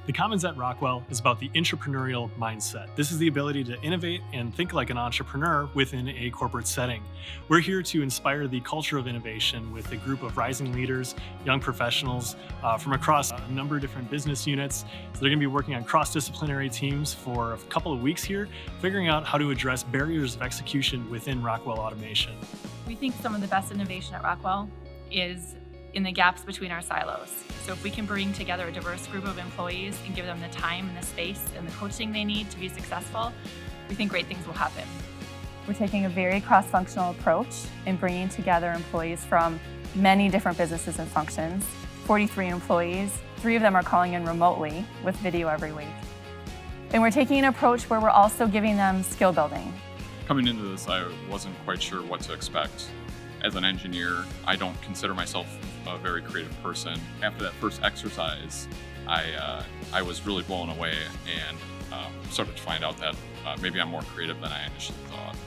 The Commons at Rockwell is about the intrapreneurial mindset. This is the ability to innovate and think like an entrepreneur within a corporate setting. We're here to inspire the culture of innovation with a group of rising leaders, young professionals from across a number of different business units. So they're going to be working on cross-disciplinary teams for a couple of weeks here, figuring out how to address barriers of execution within Rockwell Automation. We think some of the best innovation at Rockwell is in the gaps between our silos. So if we can bring together a diverse group of employees and give them the time and the space and the coaching they need to be successful, we think great things will happen. We're taking a very cross-functional approach in bringing together employees from many different businesses and functions. 43 employees, 3 of them are calling in remotely with video every week. And we're taking an approach where we're also giving them skill building. Coming into this, I wasn't quite sure what to expect. As an engineer, I don't consider myself a very creative person. After that first exercise, I was really blown away and started to find out that maybe I'm more creative than I initially thought.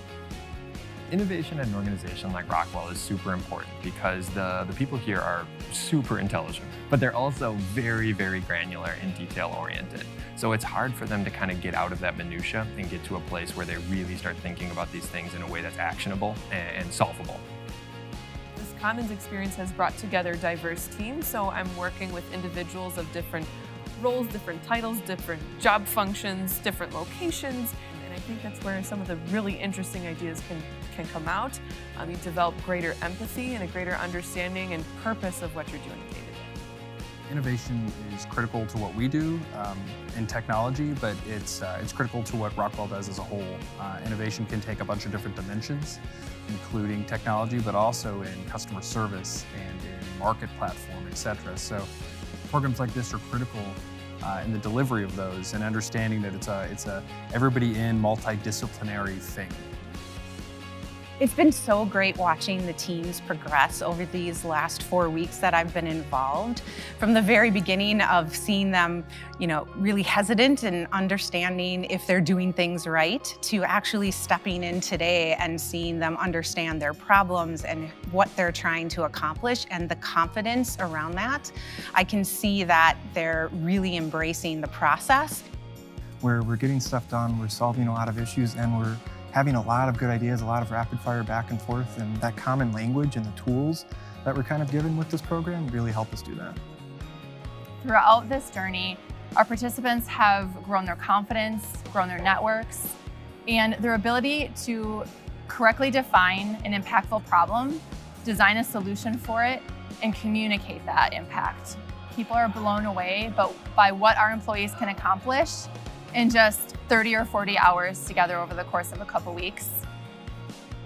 Innovation at an organization like Rockwell is super important because the people here are super intelligent, but they're also very, very granular and detail-oriented. So it's hard for them to kind of get out of that minutia and get to a place where they really start thinking about these things in a way that's actionable and solvable. This Commons experience has brought together diverse teams, so I'm working with individuals of different roles, different titles, different job functions, different locations, and I think that's where some of the really interesting ideas can come out. You develop greater empathy and a greater understanding and purpose of what you're doing day to day. Innovation is critical to what we do in technology, but it's critical to what Rockwell does as a whole. Innovation can take a bunch of different dimensions, including technology, but also in customer service and in market platform, etc. So programs like this are critical in the delivery of those and understanding that it's a everybody in multidisciplinary thing. It's been so great watching the teams progress over these last 4 weeks that I've been involved. From the very beginning of seeing them, really hesitant and understanding if they're doing things right, to actually stepping in today and seeing them understand their problems and what they're trying to accomplish and the confidence around that. I can see that they're really embracing the process. Where we're getting stuff done, we're solving a lot of issues, and we're having a lot of good ideas, a lot of rapid fire back and forth, and that common language and the tools that we're kind of given with this program really help us do that. Throughout this journey, our participants have grown their confidence, grown their networks, and their ability to correctly define an impactful problem, design a solution for it, and communicate that impact. People are blown away by what our employees can accomplish in just 30 or 40 hours together over the course of a couple weeks.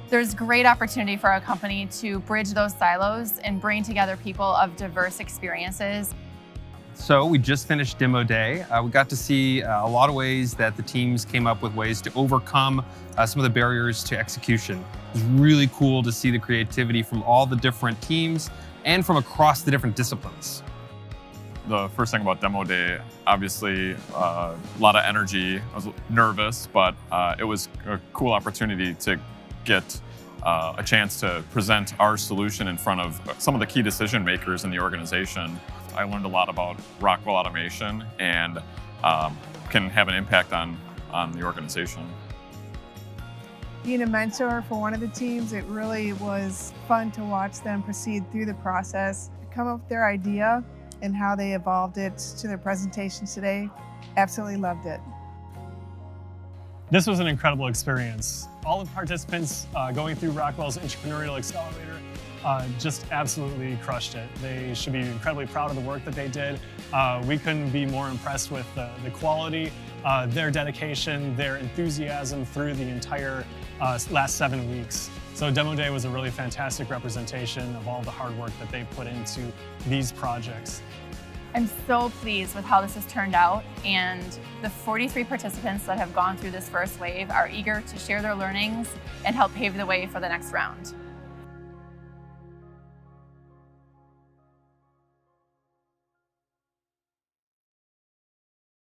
There's great opportunity for our company to bridge those silos and bring together people of diverse experiences. So we just finished demo day. We got to see a lot of ways that the teams came up with ways to overcome some of the barriers to execution. It was really cool to see the creativity from all the different teams and from across the different disciplines. The first thing about demo day, obviously a lot of energy. I was nervous, but it was a cool opportunity to get a chance to present our solution in front of some of the key decision makers in the organization. I learned a lot about Rockwell Automation and can have an impact on the organization. Being a mentor for one of the teams, it really was fun to watch them proceed through the process, come up with their idea, and how they evolved it to their presentation today. Absolutely loved it. This was an incredible experience. All the participants going through Rockwell's Intrapreneurial Accelerator just absolutely crushed it. They should be incredibly proud of the work that they did. We couldn't be more impressed with the quality, their dedication, their enthusiasm through the entire last 7 weeks. So Demo Day was a really fantastic representation of all the hard work that they put into these projects. I'm so pleased with how this has turned out, and the 43 participants that have gone through this first wave are eager to share their learnings and help pave the way for the next round.